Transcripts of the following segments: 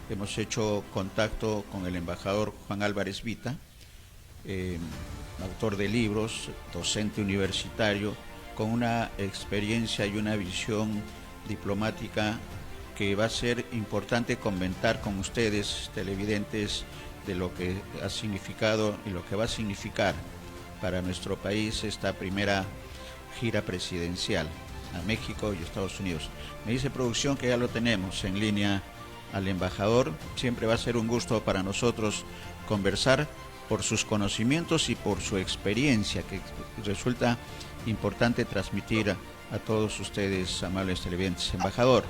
hemos hecho contacto con el embajador Juan Álvarez Vita, eh, autor de libros, docente universitario, con una experiencia y una visión diplomática que va a ser importante comentar con ustedes, televidentes, de lo que ha significado y lo que va a significar para nuestro país esta primera gira presidencial a México y Estados Unidos. Me dice producción que ya lo tenemos en línea al embajador. Siempre va a ser un gusto para nosotros conversar por sus conocimientos y por su experiencia, que resulta importante transmitir a todos ustedes, amables televidentes. Embajador,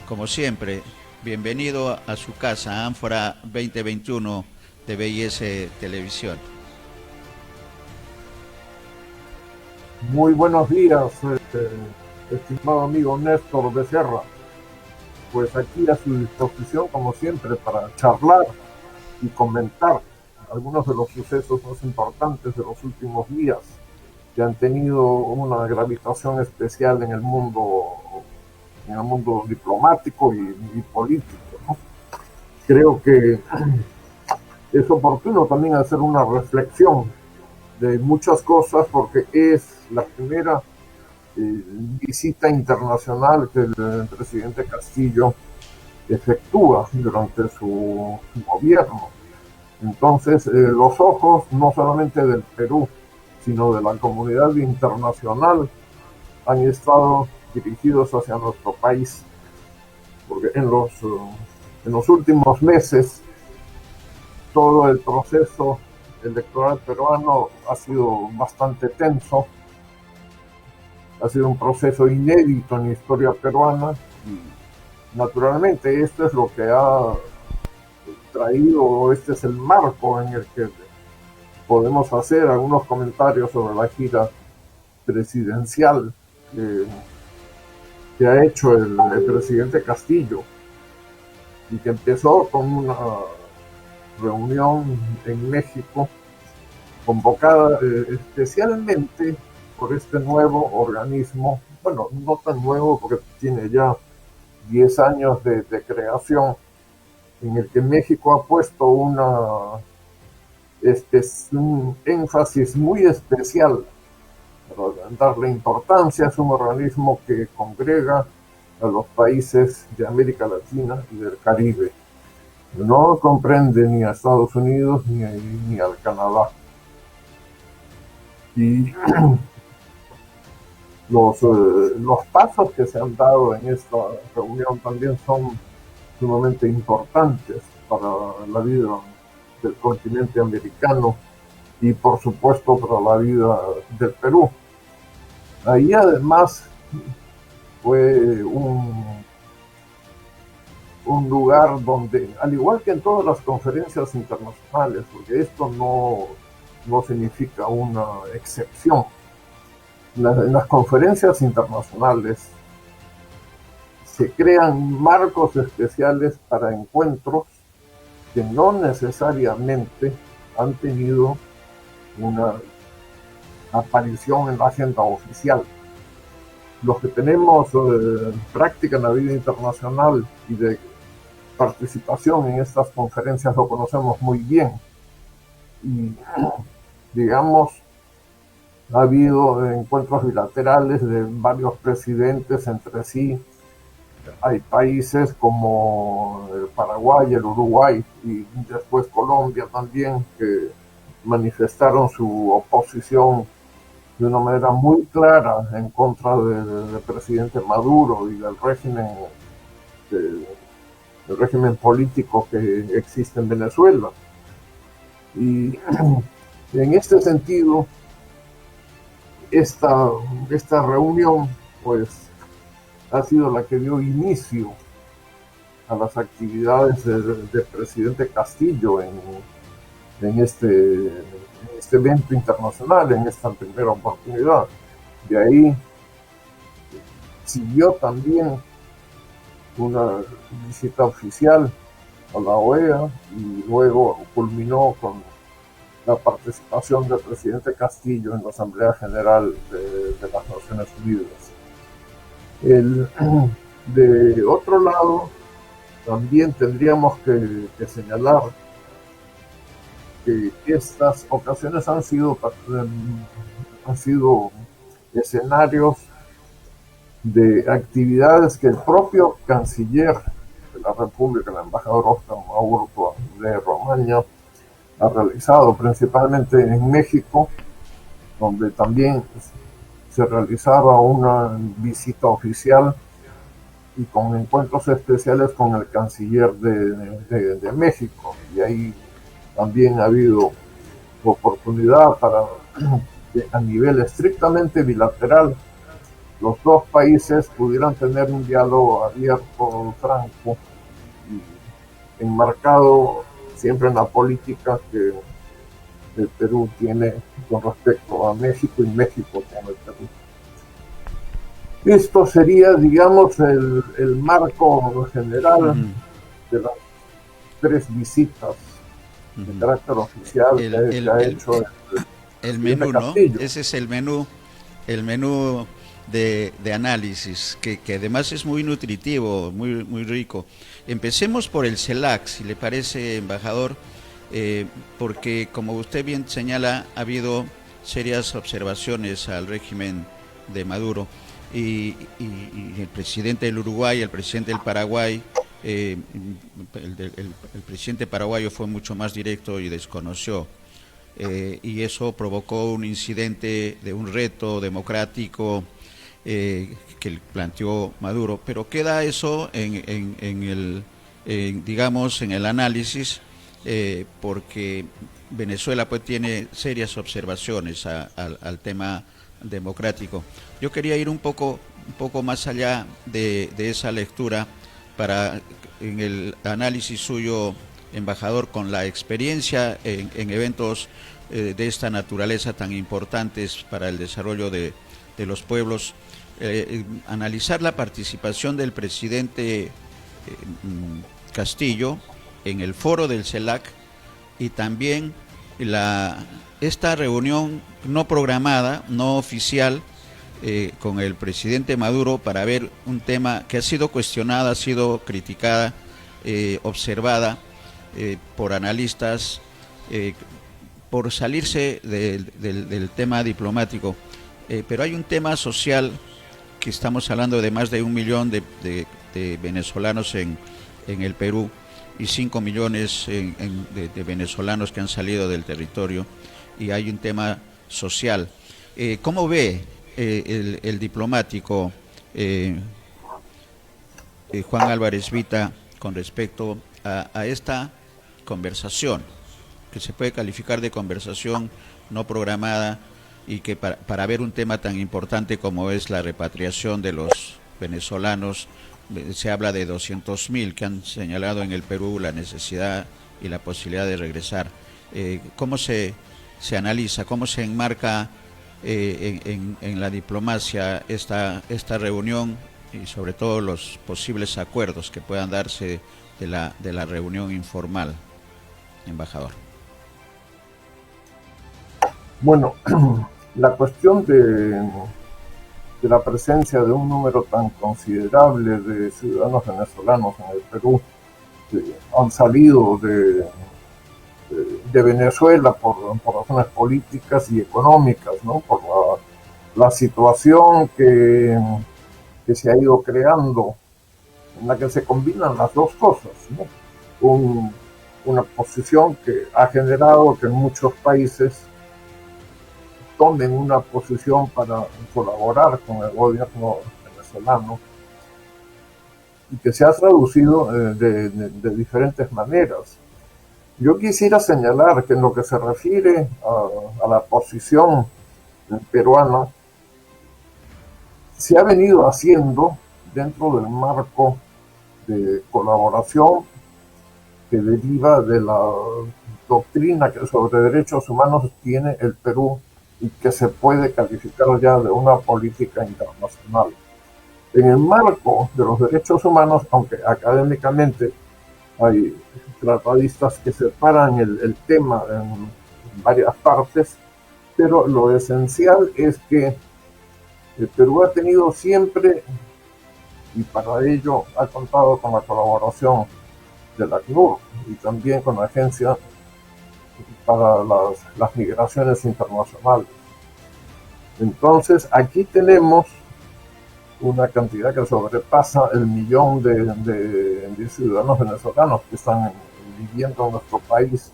como siempre, bienvenido a su casa, Ánfora 2021 de BIS Televisión. Muy buenos días, estimado amigo Néstor Becerra. Pues aquí a su disposición, como siempre, para charlar y comentar algunos de los sucesos más importantes de los últimos días que han tenido una gravitación especial en el mundo diplomático y político, ¿no? Creo que es oportuno también hacer una reflexión de muchas cosas porque es la primera visita internacional que el presidente Castillo efectúa durante su gobierno. Entonces, los ojos no solamente del Perú, sino de la comunidad internacional han estado dirigidos hacia nuestro país, porque en los últimos meses todo el proceso electoral peruano ha sido bastante tenso, ha sido un proceso inédito en la historia peruana y naturalmente esto es lo que ha traído, este es el marco en el que podemos hacer algunos comentarios sobre la gira presidencial que ha hecho el presidente Castillo y que empezó con una reunión en México convocada especialmente por este nuevo organismo, bueno, no tan nuevo porque tiene ya 10 años de creación, en el que México ha puesto un énfasis muy especial para darle importancia. Es un organismo que congrega a los países de América Latina y del Caribe. No comprende ni a Estados Unidos ni al Canadá. Y los pasos que se han dado en esta reunión también son sumamente importantes para la vida del continente americano y por supuesto para la vida del Perú. Ahí además fue un lugar donde, al igual que en todas las conferencias internacionales, porque esto no significa una excepción, en las conferencias internacionales se crean marcos especiales para encuentros que no necesariamente han tenido una aparición en la agenda oficial. Los que tenemos práctica en la vida internacional y de participación en estas conferencias lo conocemos muy bien. Y digamos, ha habido encuentros bilaterales de varios presidentes entre sí. Hay países como el Paraguay, el Uruguay y después Colombia también que manifestaron su oposición de una manera muy clara en contra del presidente Maduro y del régimen político que existe en Venezuela. Y en este sentido, esta reunión pues ha sido la que dio inicio a las actividades del presidente Castillo en este evento internacional, en esta primera oportunidad. De ahí siguió también una visita oficial a la OEA y luego culminó con la participación del presidente Castillo en la Asamblea General de las Naciones Unidas. De otro lado, también tendríamos que señalar que estas ocasiones han sido escenarios de actividades que el propio canciller de la República, el embajador Óscar Maurto de Romaña, ha realizado principalmente en México, donde también se realizaba una visita oficial y con encuentros especiales con el canciller de México. Y ahí también ha habido oportunidad para que a nivel estrictamente bilateral los dos países pudieran tener un diálogo abierto, franco y enmarcado siempre en la política que el Perú tiene con respecto a México y México con el Perú. Esto sería, digamos, el marco general de las 3 visitas de carácter oficial que ha hecho el menú, ¿no? Ese es el menú de análisis, que además es muy nutritivo, muy rico. Empecemos por el CELAC, si le parece, embajador, porque como usted bien señala, ha habido serias observaciones al régimen de Maduro y el presidente del Uruguay, el presidente del Paraguay, el presidente paraguayo fue mucho más directo y desconoció. Y eso provocó un incidente de un reto democrático que planteó Maduro, pero queda eso digamos, en el análisis, porque Venezuela pues tiene serias observaciones al tema democrático. Yo quería ir un poco más allá de esa lectura para, en el análisis suyo, embajador, con la experiencia en eventos de esta naturaleza tan importantes para el desarrollo de los pueblos, analizar la participación del presidente Castillo en el foro del CELAC y también esta reunión no programada, no oficial, con el presidente Maduro para ver un tema que ha sido cuestionada, ha sido criticada, observada por analistas, por salirse del tema diplomático. Pero hay un tema social, que estamos hablando de más de 1 millón de venezolanos en el Perú y 5 millones de venezolanos que han salido del territorio, y hay un tema social. ¿Cómo ve el diplomático Juan Álvarez Vita con respecto a esta conversación, que se puede calificar de conversación no programada, y que para ver un tema tan importante como es la repatriación de los venezolanos, se habla de 200.000 que han señalado en el Perú la necesidad y la posibilidad de regresar? ¿Cómo se analiza, cómo se enmarca en la diplomacia esta reunión, y sobre todo los posibles acuerdos que puedan darse de la reunión informal, embajador? Bueno, la cuestión de la presencia de un número tan considerable de ciudadanos venezolanos en el Perú, que han salido de Venezuela por razones políticas y económicas, ¿no? Por la situación que se ha ido creando, en la que se combinan las dos cosas, ¿no? Una posición que ha generado que en muchos países tomen una posición para colaborar con el gobierno venezolano, y que se ha traducido de diferentes maneras. Yo quisiera señalar que en lo que se refiere a la posición peruana, se ha venido haciendo dentro del marco de colaboración que deriva de la doctrina que sobre derechos humanos tiene el Perú y que se puede calificar ya de una política internacional. En el marco de los derechos humanos, aunque académicamente hay tratadistas que separan el tema en varias partes, pero lo esencial es que el Perú ha tenido siempre y para ello ha contado con la colaboración del ACNUR y también con la Agencia para las Migraciones Internacionales. Entonces, aquí tenemos una cantidad que sobrepasa el millón de ciudadanos venezolanos que están viviendo en nuestro país,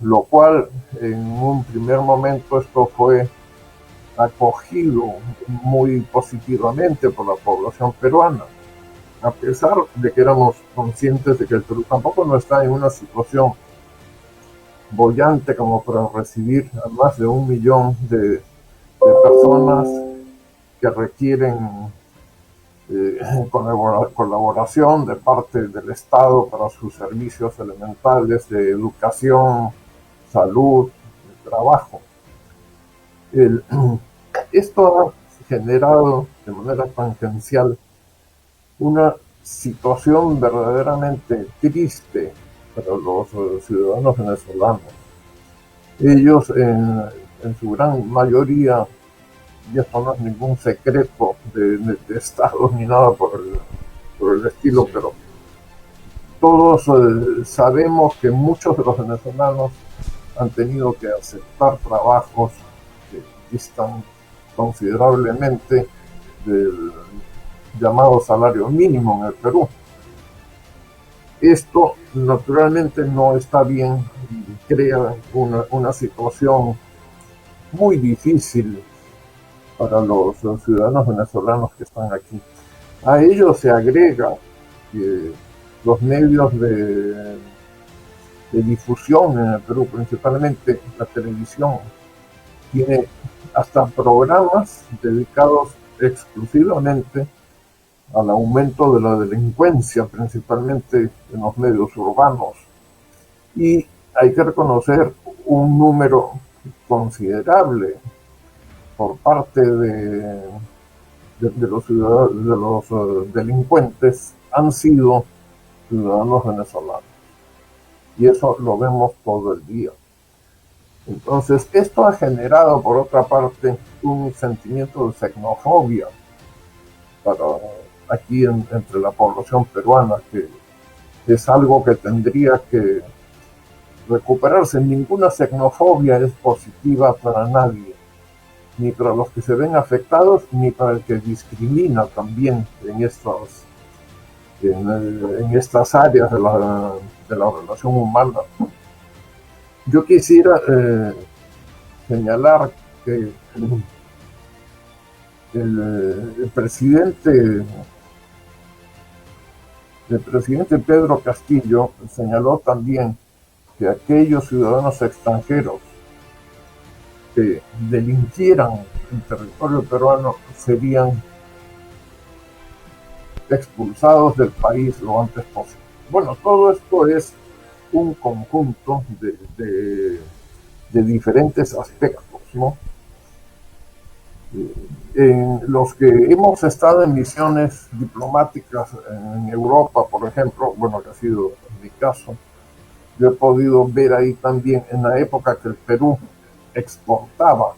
lo cual en un primer momento esto fue acogido muy positivamente por la población peruana, a pesar de que éramos conscientes de que el Perú tampoco no está en una situación bollante como para recibir a más de 1 millón de personas que requieren colaboración de parte del Estado para sus servicios elementales de educación, salud, trabajo. Esto ha generado de manera tangencial una situación verdaderamente triste para los ciudadanos venezolanos. Ellos en su gran mayoría, y esto no es ningún secreto de Estado ni nada por el estilo, Sí. pero todos sabemos que muchos de los venezolanos han tenido que aceptar trabajos que distan considerablemente del llamado salario mínimo en el Perú. Esto naturalmente no está bien y crea una situación muy difícil para los ciudadanos venezolanos que están aquí. A ello se agrega que los medios de difusión en el Perú, principalmente la televisión, tiene hasta programas dedicados exclusivamente al aumento de la delincuencia, principalmente en los medios urbanos. Y hay que reconocer un número considerable por parte de los delincuentes han sido ciudadanos venezolanos. Y eso lo vemos todo el día. Entonces, esto ha generado, por otra parte, un sentimiento de xenofobia para aquí entre la población peruana, que es algo que tendría que recuperarse. Ninguna xenofobia es positiva para nadie, ni para los que se ven afectados, ni para el que discrimina también en estas áreas de la relación humana. Yo quisiera señalar que el presidente Pedro Castillo señaló también que aquellos ciudadanos extranjeros que delinquieran en territorio peruano serían expulsados del país lo antes posible. Bueno, todo esto es un conjunto de diferentes aspectos, ¿no? En los que hemos estado en misiones diplomáticas en Europa, por ejemplo, bueno, que ha sido mi caso, yo he podido ver ahí también en la época que el Perú exportaba,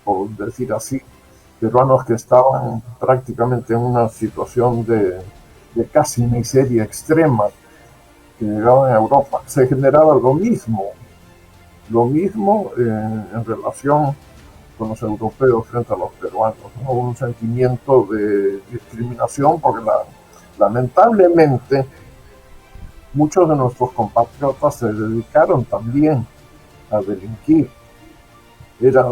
por decir así, peruanos que estaban prácticamente en una situación de casi miseria extrema, que llegaban a Europa. Se generaba lo mismo en relación con los europeos frente a los peruanos, ¿no? Un sentimiento de discriminación porque lamentablemente muchos de nuestros compatriotas se dedicaron también a delinquir. Era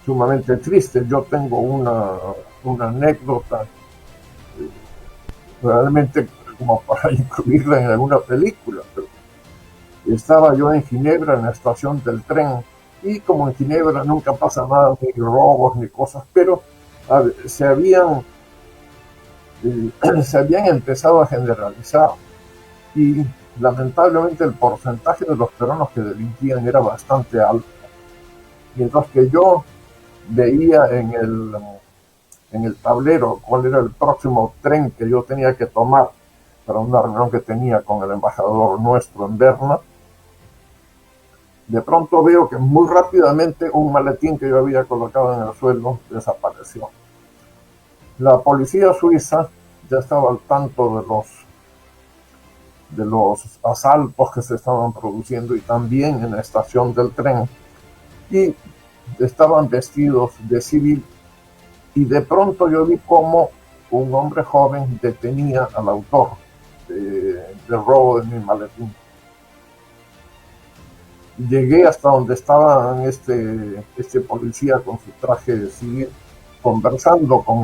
sumamente triste. Yo tengo una anécdota realmente como para incluirla en alguna película, pero estaba yo en Ginebra en la estación del tren y como en Ginebra nunca pasa nada, ni robos ni cosas, pero se habían empezado a generalizar y lamentablemente el porcentaje de los peruanos que delinquían era bastante alto, mientras que yo veía en el tablero cuál era el próximo tren que yo tenía que tomar para una reunión que tenía con el embajador nuestro en Berna. De pronto veo que muy rápidamente un maletín que yo había colocado en el suelo desapareció. La policía suiza ya estaba al tanto de los asaltos que se estaban produciendo y también en la estación del tren, y estaban vestidos de civil, y de pronto yo vi cómo un hombre joven detenía al autor del robo de mi maletín. Llegué hasta donde estaba este policía con su traje civil, conversando con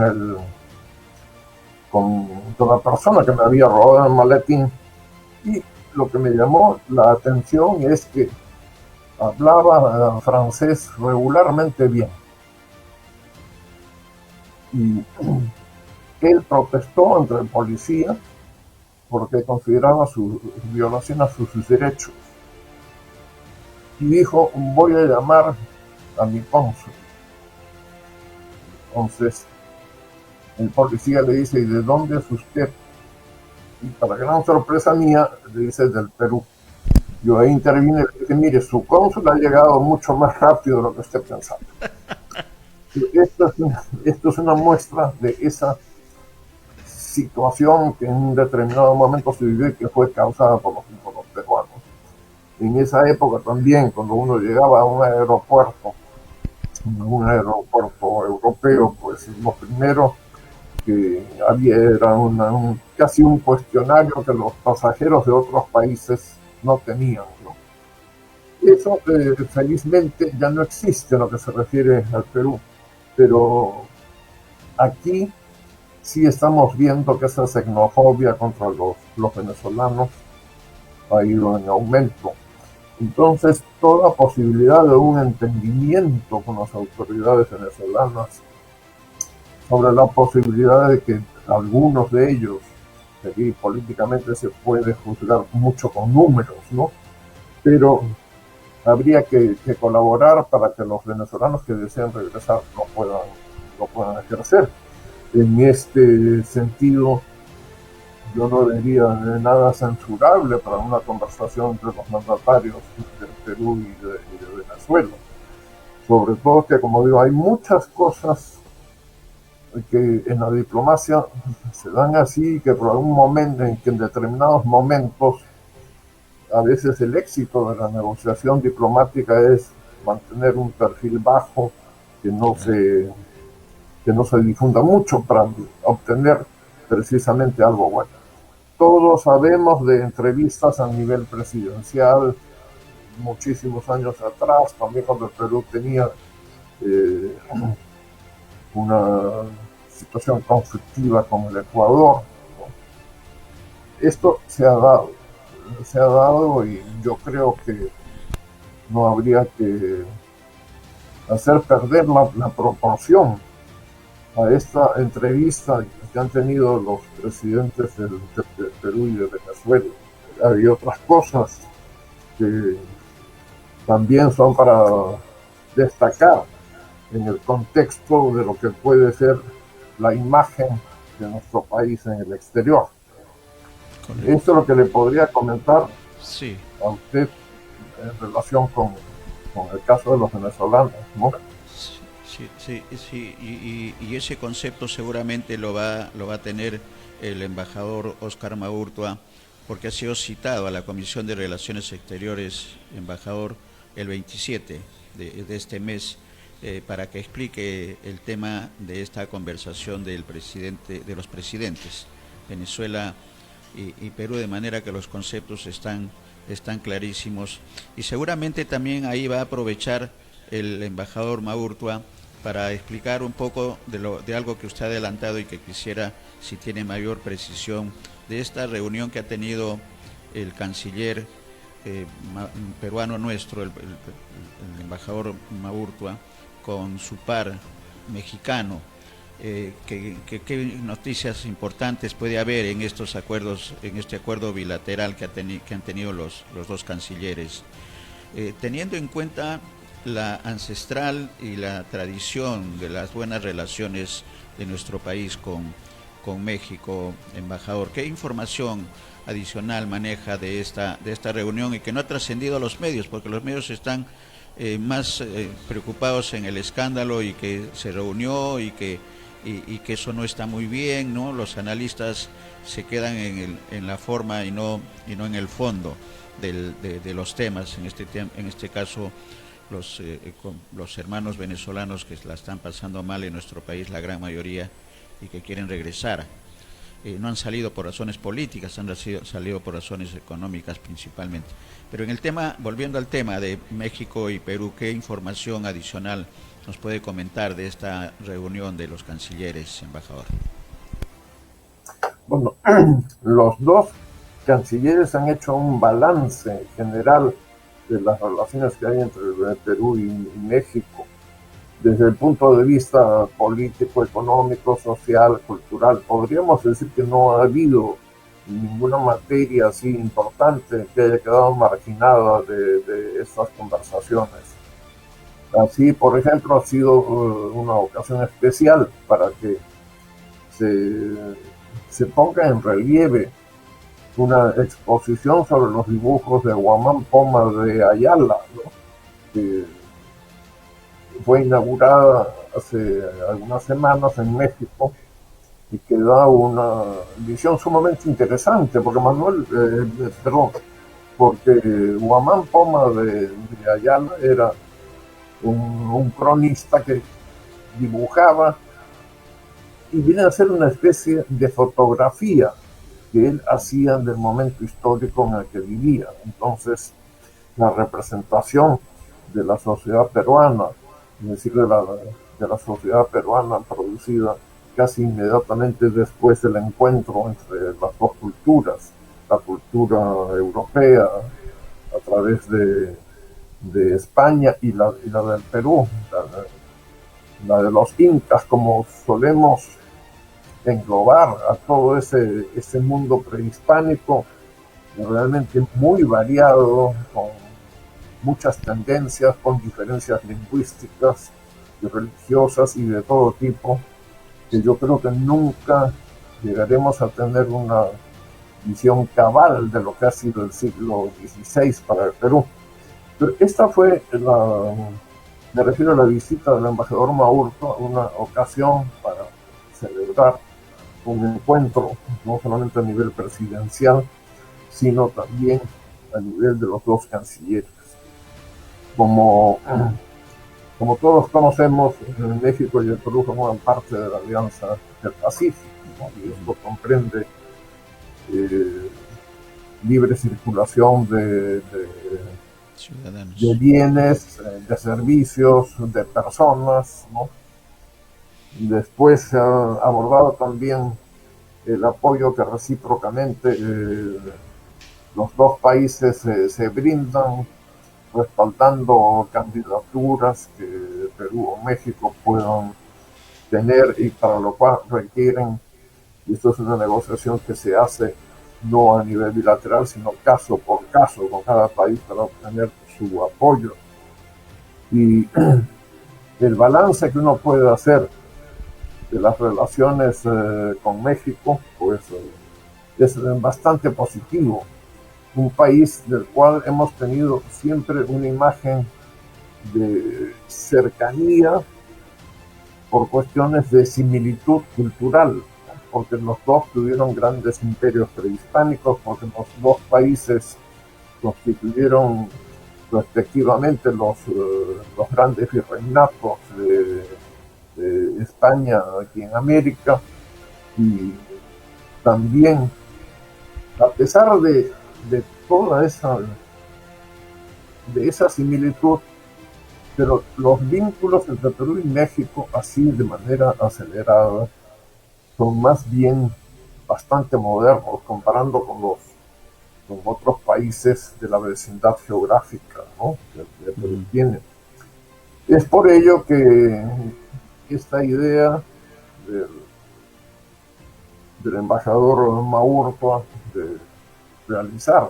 la persona que me había robado el maletín, y lo que me llamó la atención es que hablaba francés regularmente bien, y él protestó entre el policía porque consideraba su violación a sus derechos, y dijo: voy a llamar a mi cónsul. Entonces el policía le dice: ¿y de dónde es usted? Y para gran sorpresa mía le dice: del Perú. Yo ahí intervine y le dije: mire, su cónsul ha llegado mucho más rápido de lo que usted pensaba. Esto es una muestra de esa situación que en un determinado momento se vivió y que fue causada por los peruanos. En esa época también, cuando uno llegaba a un aeropuerto europeo, pues lo primero que había era casi un cuestionario que los pasajeros de otros países no tenían, ¿no? Eso felizmente ya no existe en lo que se refiere al Perú, pero aquí sí estamos viendo que esa xenofobia contra los venezolanos ha ido en aumento. Entonces, toda posibilidad de un entendimiento con las autoridades venezolanas sobre la posibilidad de que algunos de ellos, aquí políticamente se puede juzgar mucho con números, ¿no? Pero habría que colaborar para que los venezolanos que desean regresar lo puedan ejercer. En este sentido, yo no vería nada censurable para una conversación entre los mandatarios del Perú y de Venezuela. Sobre todo que, como digo, hay muchas cosas que en la diplomacia se dan así, que por algún momento, en determinados momentos, a veces el éxito de la negociación diplomática es mantener un perfil bajo, que no se difunda mucho para obtener precisamente algo bueno. Todos sabemos de entrevistas a nivel presidencial muchísimos años atrás, también cuando el Perú tenía una situación conflictiva con el Ecuador, ¿no? Esto se ha dado, y yo creo que no habría que hacer perder la proporción a esta entrevista que han tenido los presidentes de Perú y de Venezuela. Hay otras cosas que también son para destacar en el contexto de lo que puede ser la imagen de nuestro país en el exterior. Correcto. Esto es lo que le podría comentar a usted en relación con el caso de los venezolanos, ¿no? Sí, y ese concepto seguramente lo va a tener el embajador Óscar Maurtua, porque ha sido citado a la Comisión de Relaciones Exteriores, embajador, el 27 de este mes, para que explique el tema de esta conversación de los presidentes Venezuela y Perú, de manera que los conceptos están clarísimos, y seguramente también ahí va a aprovechar el embajador Maurtua para explicar un poco de algo que usted ha adelantado y que quisiera, si tiene mayor precisión, de esta reunión que ha tenido el canciller peruano nuestro, el embajador Maurtua, con su par mexicano. ¿Qué noticias importantes puede haber en estos acuerdos, en este acuerdo bilateral que han tenido los dos cancilleres? Teniendo en cuenta la ancestral y la tradición de las buenas relaciones de nuestro país con México, embajador, ¿qué información adicional maneja de esta reunión y que no ha trascendido a los medios? Porque los medios están más preocupados en el escándalo y que se reunió y que y que eso no está muy bien, ¿no? Los analistas se quedan en la forma y no en el fondo de los temas. En este caso, los hermanos venezolanos que la están pasando mal en nuestro país, la gran mayoría, y que quieren regresar. No han salido por razones políticas, han salido por razones económicas principalmente. Pero en el tema, volviendo al tema de México y Perú, ¿qué información adicional nos puede comentar de esta reunión de los cancilleres, embajador? Bueno, los dos cancilleres han hecho un balance general de las relaciones que hay entre Perú y México, desde el punto de vista político, económico, social, cultural. Podríamos decir que no ha habido ninguna materia así importante que haya quedado marginada de estas conversaciones. Así, por ejemplo, ha sido una ocasión especial para que se ponga en relieve una exposición sobre los dibujos de Guamán Poma de Ayala, ¿no? Que fue inaugurada hace algunas semanas en México y que da una visión sumamente interesante, porque porque Guamán Poma de Ayala era un cronista que dibujaba y viene a ser una especie de fotografía que él hacía del momento histórico en el que vivía. Entonces, la representación de la sociedad peruana, es decir, de la sociedad peruana producida casi inmediatamente después del encuentro entre las dos culturas, la cultura europea a través de España y la del Perú, la de los incas, como solemos englobar a todo ese mundo prehispánico, realmente muy variado, con muchas tendencias, con diferencias lingüísticas y religiosas y de todo tipo, que yo creo que nunca llegaremos a tener una visión cabal de lo que ha sido el siglo XVI para el Perú. Pero esta fue me refiero a la visita del embajador Maurto, una ocasión para celebrar un encuentro, no solamente a nivel presidencial, sino también a nivel de los dos cancilleres. Como todos conocemos, México y el Perú forman parte de la Alianza del Pacífico, ¿no? Y esto comprende libre circulación de bienes, de servicios, de personas, ¿no? Después se ha abordado también el apoyo que recíprocamente los dos países se brindan, respaldando candidaturas que Perú o México puedan tener y para lo cual requieren, y esto es una negociación que se hace no a nivel bilateral, sino caso por caso con cada país para obtener su apoyo. Y el balance que uno puede hacer de las relaciones con México, pues es bastante positivo. Un país del cual hemos tenido siempre una imagen de cercanía por cuestiones de similitud cultural, porque los dos tuvieron grandes imperios prehispánicos, porque los dos países constituyeron respectivamente los grandes virreinatos de España aquí en América, y también, a pesar de toda esa similitud, pero los vínculos entre Perú y México, así de manera acelerada, son más bien bastante modernos comparando con otros países de la vecindad geográfica, ¿no? que Perú tiene. Es por ello que esta idea del embajador Maurto de realizar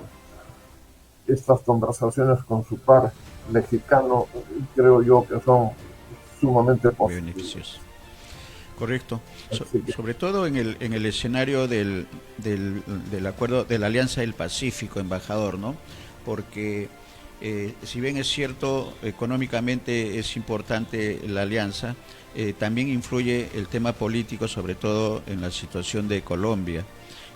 estas conversaciones con su par mexicano, creo yo que son sumamente beneficiosas. Correcto. Sobre todo en el escenario del acuerdo de la Alianza del Pacífico, embajador, ¿no? Porque Si bien es cierto, económicamente es importante la alianza, también influye el tema político, sobre todo en la situación de Colombia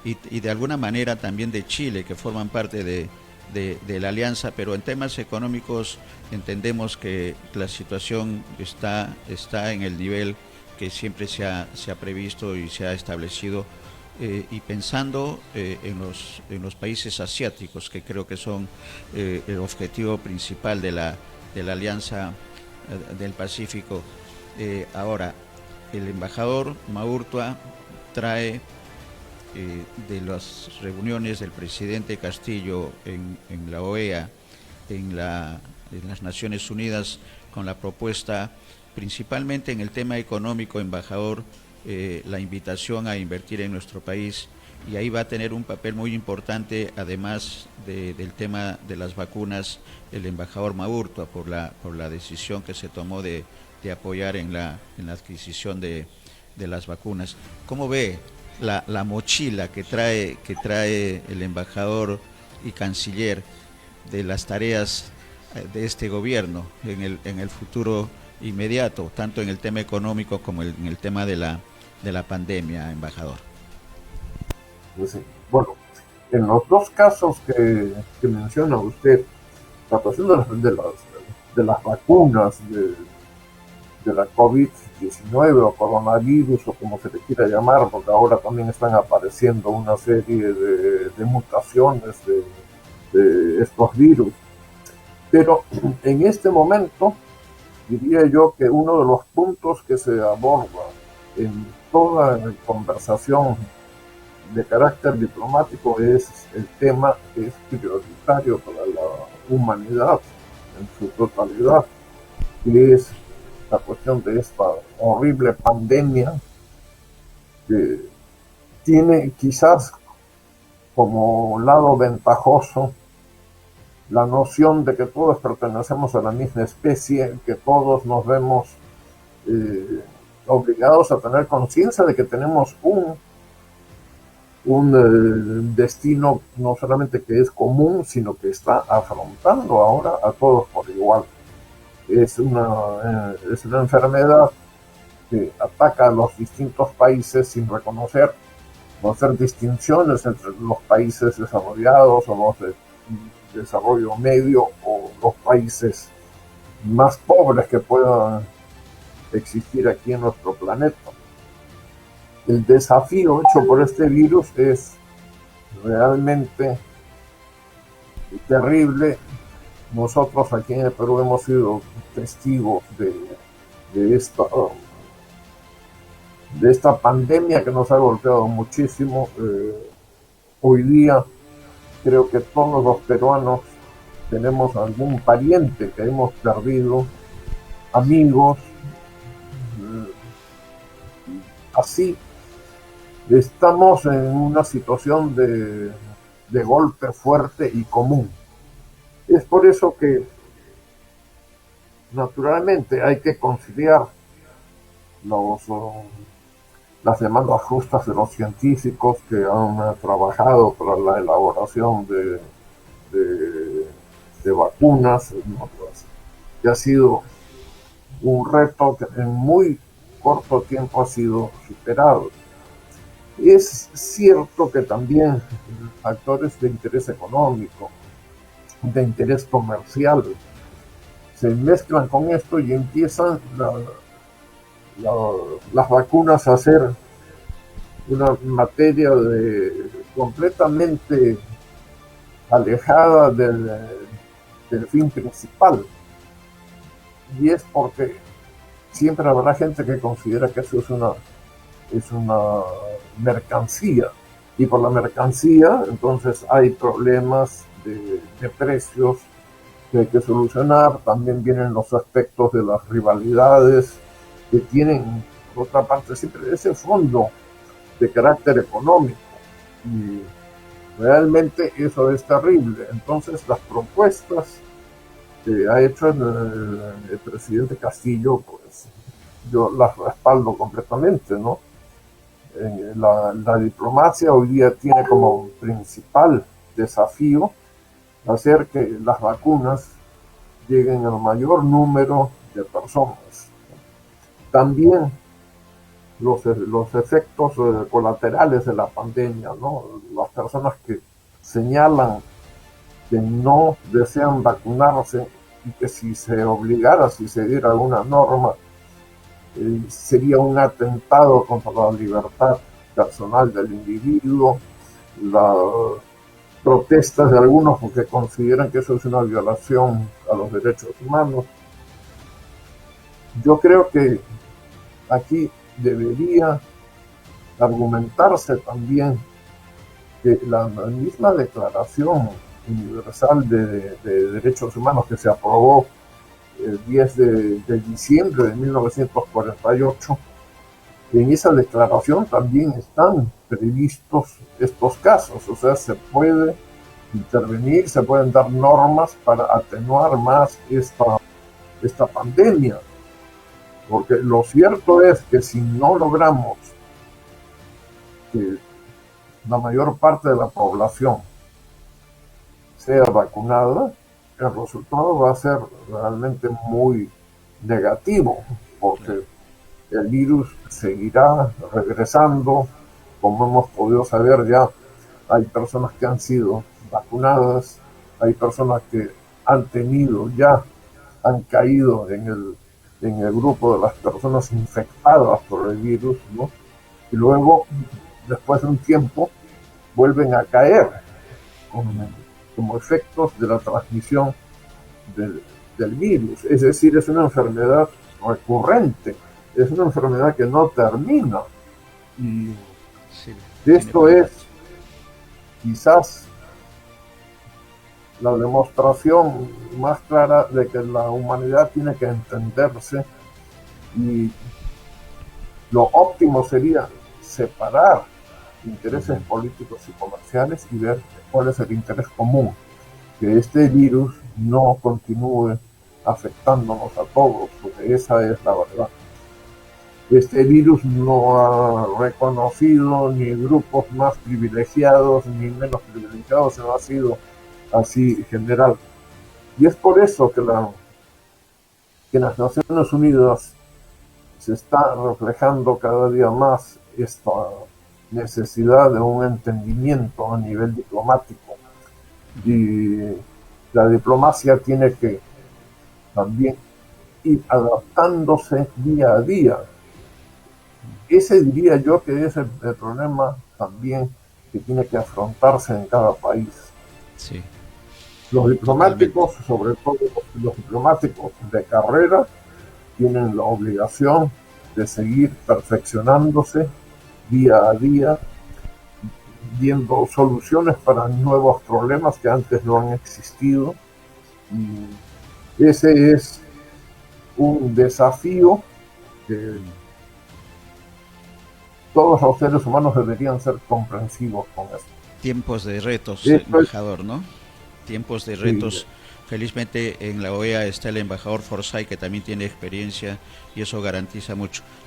y de alguna manera también de Chile, que forman parte de la alianza, pero en temas económicos entendemos que la situación está en el nivel que siempre se ha previsto y se ha establecido, y pensando en los países asiáticos, que creo que son el objetivo principal de la Alianza del Pacífico. Ahora, el embajador Maurtua trae de las reuniones del presidente Castillo en la OEA, en las Naciones Unidas, con la propuesta, principalmente en el tema económico, embajador, la invitación a invertir en nuestro país, y ahí va a tener un papel muy importante, además del tema de las vacunas, el embajador Maurtua, por la decisión que se tomó de apoyar en la adquisición de las vacunas. ¿Cómo ve la mochila que trae el embajador y canciller de las tareas de este gobierno en el futuro inmediato, tanto en el tema económico como en el tema de la pandemia, embajador? Pues, bueno, en los dos casos que menciona usted, la cuestión de las vacunas, de la COVID-19 o coronavirus o como se le quiera llamar, porque ahora también están apareciendo una serie de mutaciones de estos virus. Pero en este momento diría yo que uno de los puntos que se aborda en toda conversación de carácter diplomático es el tema que es prioritario para la humanidad en su totalidad, que es la cuestión de esta horrible pandemia que tiene quizás como lado ventajoso la noción de que todos pertenecemos a la misma especie, que todos nos vemos obligados a tener conciencia de que tenemos un destino no solamente que es común, sino que está afrontando ahora a todos por igual. Es una enfermedad que ataca a los distintos países sin reconocer, no hacer distinciones entre los países desarrollados o los de desarrollo medio o los países más pobres que puedan existir aquí en nuestro planeta. El desafío hecho por este virus es realmente terrible. Nosotros aquí en el Perú hemos sido testigos de esta pandemia que nos ha golpeado muchísimo. Hoy día creo que todos los peruanos tenemos algún pariente que hemos perdido, amigos, así. Estamos en una situación de golpe fuerte y común. Es por eso que naturalmente hay que conciliar las demandas justas de los científicos que han trabajado para la elaboración de vacunas, que ha sido un reto que en muy corto tiempo ha sido superado. Es cierto que también factores de interés económico, de interés comercial, se mezclan con esto y empiezan las vacunas a ser una materia completamente alejada del fin principal. Y es porque siempre habrá gente que considera que eso es una mercancía, y por la mercancía entonces hay problemas de precios que hay que solucionar. También vienen los aspectos de las rivalidades que tienen, por otra parte, siempre ese fondo de carácter económico, y realmente eso es terrible. Entonces las propuestas que ha hecho el presidente Castillo, pues yo las respaldo completamente, ¿no? La diplomacia hoy día tiene como principal desafío hacer que las vacunas lleguen al mayor número de personas. También los efectos colaterales de la pandemia, ¿no? Las personas que señalan que no desean vacunarse y que si se obligara, si se diera alguna norma, sería un atentado contra la libertad personal del individuo, la protestas de algunos porque consideran que eso es una violación a los derechos humanos. Yo creo que aquí debería argumentarse también que la misma Declaración Universal de Derechos Humanos que se aprobó el 10 de diciembre de 1948, en esa declaración también están previstos estos casos, o sea, se puede intervenir, se pueden dar normas para atenuar más esta pandemia, porque lo cierto es que si no logramos que la mayor parte de la población sea vacunada, el resultado va a ser realmente muy negativo, porque el virus seguirá regresando. Como hemos podido saber, ya hay personas que han sido vacunadas, hay personas que han tenido ya, han caído en el grupo de las personas infectadas por el virus, ¿no? Y luego, después de un tiempo, vuelven a caer como efectos de la transmisión del virus. Es decir, es una enfermedad recurrente, es una enfermedad que no termina. Y Sí, esto es quizás la demostración más clara de que la humanidad tiene que entenderse, y lo óptimo sería separar intereses políticos y comerciales y ver cuál es el interés común, que este virus no continúe afectándonos a todos, porque esa es la verdad. Este virus no ha reconocido ni grupos más privilegiados ni menos privilegiados, sino ha sido así general. Y es por eso que en las Naciones Unidas se está reflejando cada día más esta necesidad de un entendimiento a nivel diplomático. Y la diplomacia tiene que también ir adaptándose día a día. Ese diría yo que es el problema también que tiene que afrontarse en cada país. sí, Los totalmente. diplomáticos, sobre todo los diplomáticos de carrera, tienen la obligación de seguir perfeccionándose día a día, viendo soluciones para nuevos problemas que antes no han existido. Y ese es un desafío que todos los seres humanos deberían ser comprensivos con esto. Tiempos de retos, Esto es, embajador, ¿no? Tiempos de sí, retos. Felizmente en la OEA está el embajador Forsyth, que también tiene experiencia y eso garantiza mucho.